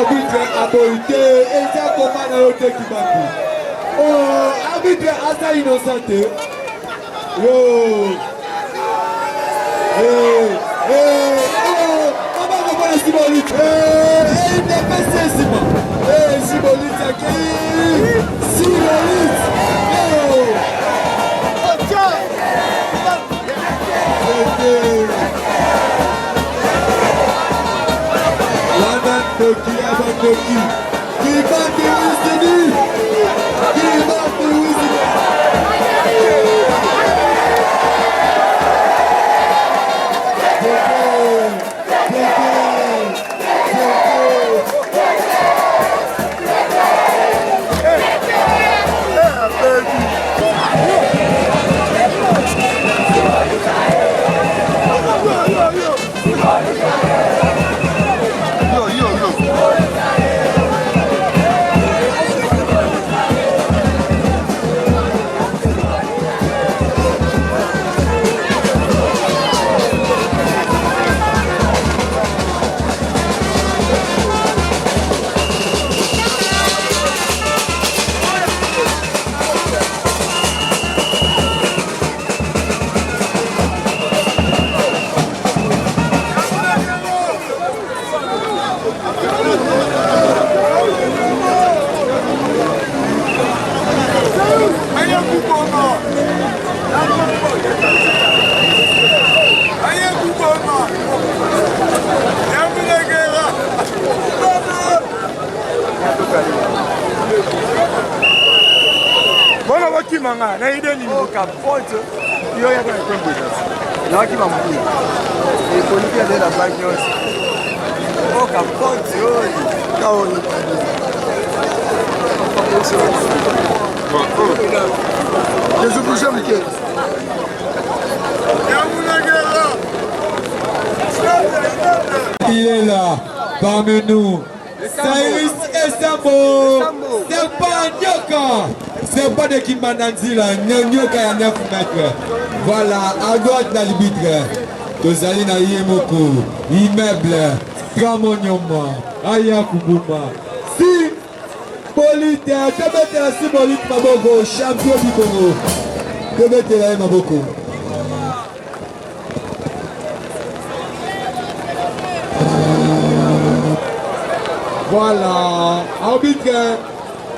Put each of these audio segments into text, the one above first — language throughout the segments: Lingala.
arbitre aborité et ça comment on a été qui battu. Oh, arbitre assez innocenté. Yo. Comment on va le symbolique? Il n'est pas sensiblement. Symbolique qui symbolique. Toki, Toki, qui va te Wizini, qui va te Wizini. Manga, na ide ni mkapoto hiyo yako ni kwembe sasa. Na wakiwa mkuu. Ni polikia de la banque aussi. Oh kapoto yoi. Kaoni. Yesu kusha mke. Il est là, parmi nous. Cyrus Esambo. C'est pas Nyoka. C'est pas de Kimbananzila, Nyoka ya 9 mètres. Voilà, à droite l'arbitre. Tozali na Yemoko, immeuble, Tramonyoma, Aya Kubuma. Si, Bolite, Tebete la Simbolite Maboko, champion du Congo. Tebete la Maboko. Voilà, arbitre.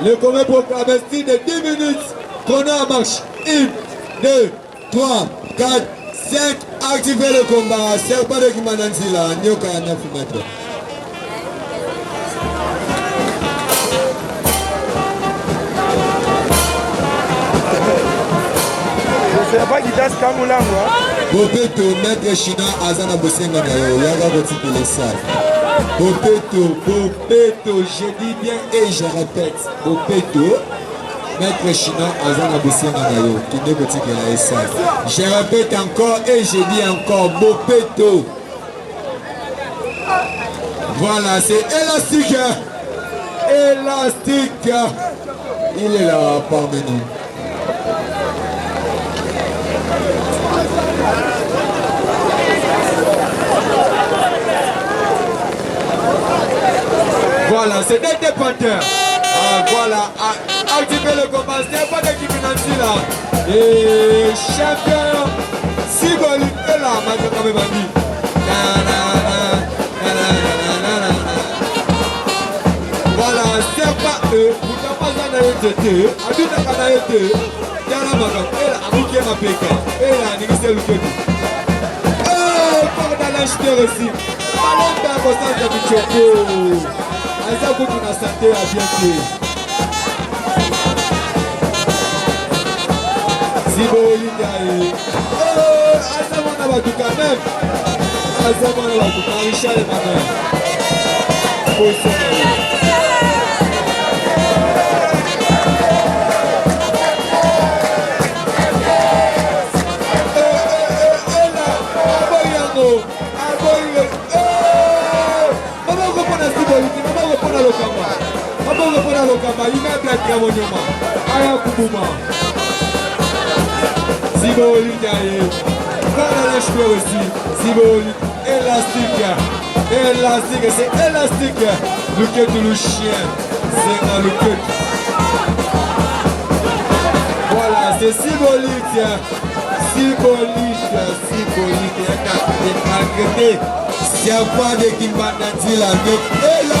Le combat proclame de 10 minutes. Chrono en marche. 1, 2, 3, 4, 5. Activez le combat. C'est pas de Kimananzila. Nyoka à 9 mètres. Je sais pas qui t'a ce Kamulango. Bopeto, maître China, Azana Bosenga Nayo. Yaga Goti Pelessa. Bopeto, je dis bien et je répète, Bopeto, maître China, Azana Bosenga Nayo, qui ne peut pas ça. Je répète encore et je dis encore, Bopeto. Voilà, c'est élastique. Élastique. Il est là parmi nous. Voilà, c'est des dépendeurs. Voilà, activez le combat, c'est pas d'équipe financière là. Et champion, Siboli est là, maintenant comme il m'a dit. Voilà, c'est pas eux, vous n'avez pas besoin d'aller jeter. Abid n'a pas été. Yana Magam, elle a bouqué ma péka. Elle a négocié le kédu. Oh, par dans l'acheteur aussi. Ballon d'un bossage de Bichoko. Aïssa Koutou na santé à bien fait. Siboli Gaï. Oh, Aïssa Mana Batouka même. Aïssa Mana Batouka, Richard et Maman. Aya Kubuma Siboli Gaye, voilà les cheveux aussi, Siboli élastique. Élastique, c'est élastique. Le queue de le chien. C'est dans le queue. Voilà, c'est symbolique. Symbolique. C'est pas de Kimbananzi là. Et là,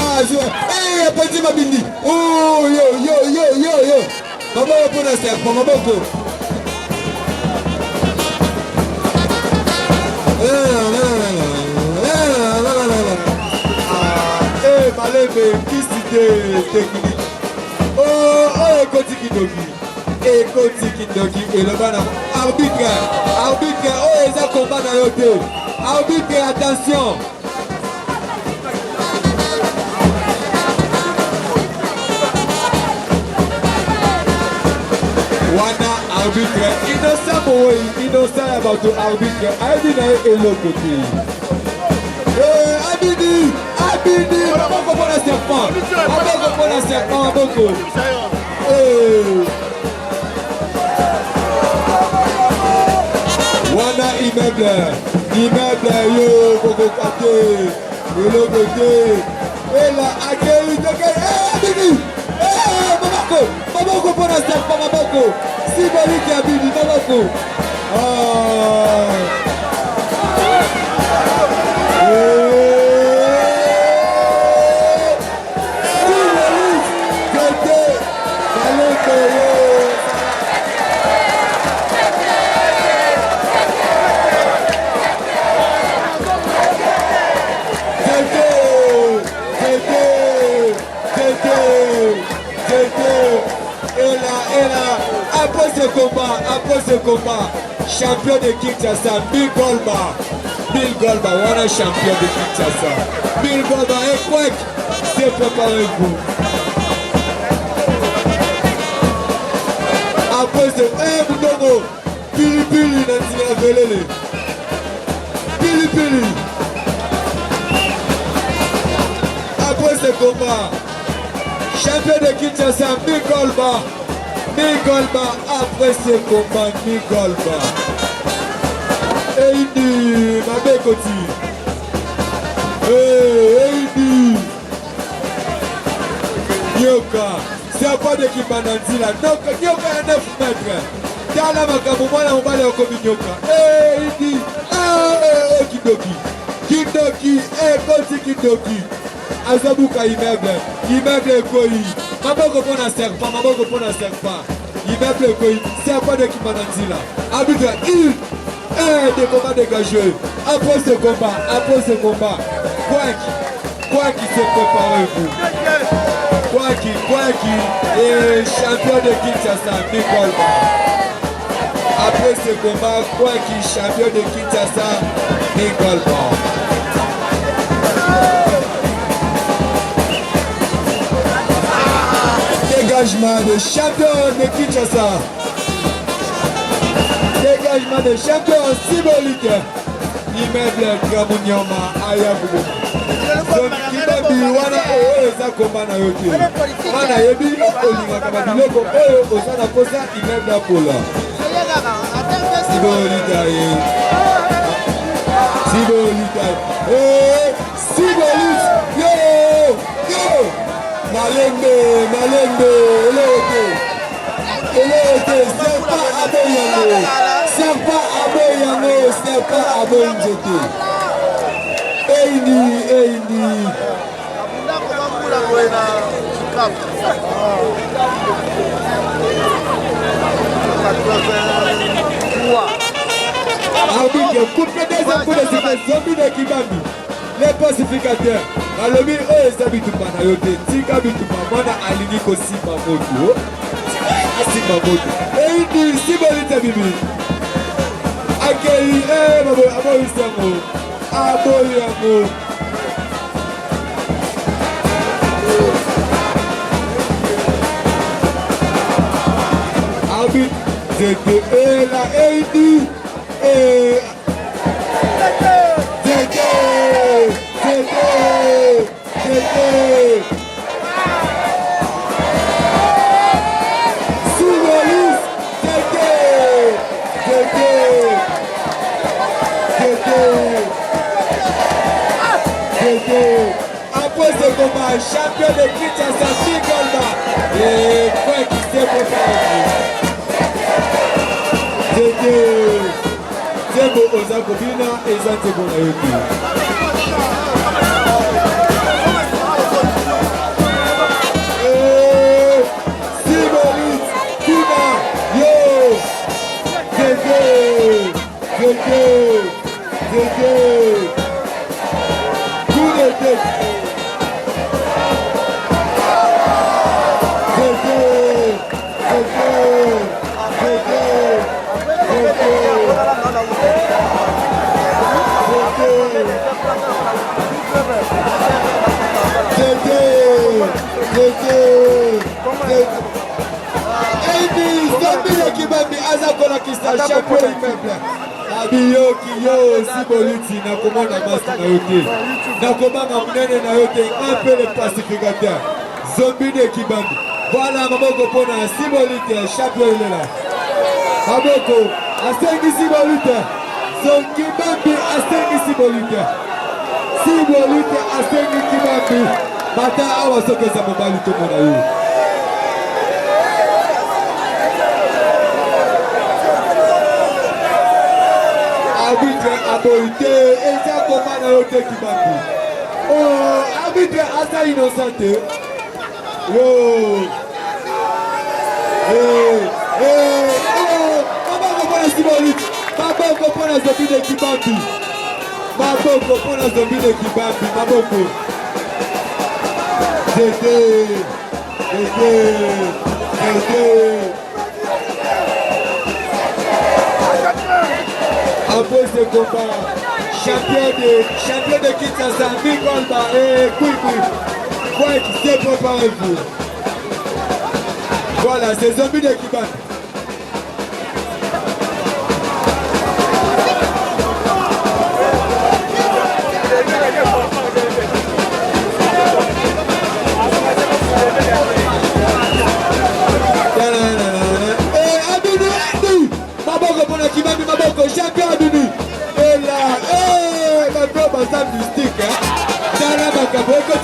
petit Mabindi. Oh, yo. Maman, pour la serre, maman, beaucoup. Malebe, qui c'est technique? Oh, Ekoti Kindoki, et le ban arbitre, oh, ils ont combat dans le deux. Arbitre, attention. Wana arbitre, innocent about to arbitre, Abidi et l'autre côté. Abidi, on va comprendre la serpent. Wana immeuble, yo, Coco Kate, et l'autre côté. Et là, accueil, Abidi, Mamako pour la serpent, Mamako. Si Bali qui Abidi, Mamako. Après ce combat, champion de Kinshasa, Bill Golba, voilà champion de Kinshasa. Bill Golba et Kwek, c'est préparez-vous. Après ce Boudongo, Pili, Pili. Après ce combat, champion de Kinshasa, Bill Golba, après ce combat, Migolba. Eidi, ma bécoti. Eidi. Nyoka, c'est pas de Kimbananzi là. Nyoka est 9 mètres. Dans la macamouma, on va aller au commis Nyoka. Eidi. Kindoki, Koti Kindoki. Azabuka immeuble Koi. Maboko pour la serpent. Immeuble Koi. C'est pas de Kimbananzi là. Arbitre, des combats dégagés. Après ce combat, quoi qui se prépare-vous? Quoi qui est champion de Kinshasa, Nicolba. Après ce combat, quoi qui est champion de Kinshasa, Nicolba. Dégagement de champion de Kinshasa. Dégagement de champion symbolique. Immeuble Gamunioma Ayabubu. Kibabi wana eza komba na yote. Wana yebi olinga kababiloko oyo osana kosa immeuble Apola. Symbolique. Symbolique. Yo. Malembe, c'est pas Aboyango. Eini. Coupe des impôts de zombies de Kibambi. Les pacificateurs. Alobi eza bituma na yote. Tika bituma mwana alingi kosima moto. Asima moto. Eini sibolite bibi. Akei aboyisango. Aboyango. Abit zete la Eini. combat, champion de Kinshasa, Migolba. Et quoi qui s'est préparé. C'est beau aux Agobina et Zantebo Nayoki. Sibolit, Kuna, yo, Zézé. Coup de tête. Abiyoki yo Siboliti na komona basi na yote na komanga munene na yote un peu le pacificateur Zombie de Kibambi. Voilà maboko pona Siboliti champion il est là. Maboko asengi Siboliti Zombie Kibambi asengi Siboliti Siboliti asengi Kibambi mata awa sokeza mobali to mona yo. Arbitre Aboite, Eza Komana Yote Kibambi. Oh, arbitre Asa Innocente. Yo. Maboko pona Siboliti. Maboko pona Zombie de Kibambi. Maboko pona Zombie de Kibambi. Maboko. Zézé. Après ce combat, champion de Kinshasa, Migolba et Kwikwi. Quoi qui s'est préparé vous. Voilà, c'est Zombie de Kibambi. Champion Abini. Et là, maintenant, ça mystique. Dana Bakabo, Eko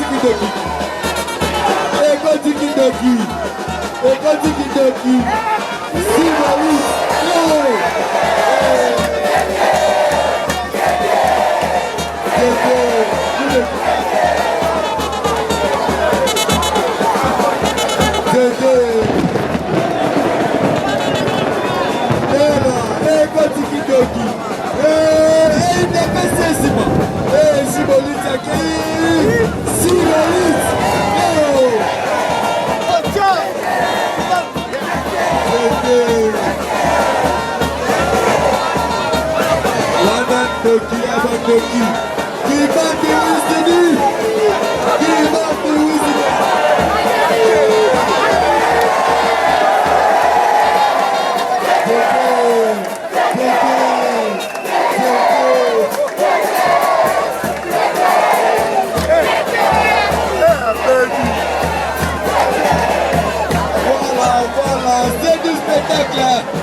Tiki-Doki. Sibolit.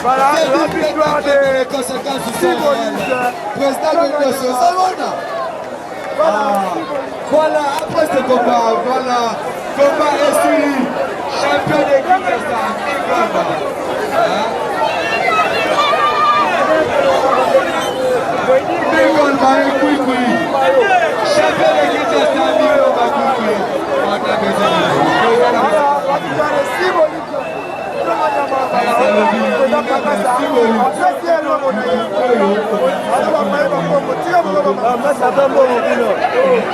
Voilà, la victoire de conséquences président de l'Union. Voilà, après ce combat, voilà, combat est suivi. Champion de Kinshasa, Migolba. Migolba et Kwikwi. Champion de Kinshasa, Migolba et Kwikwi. On a besoin de vous.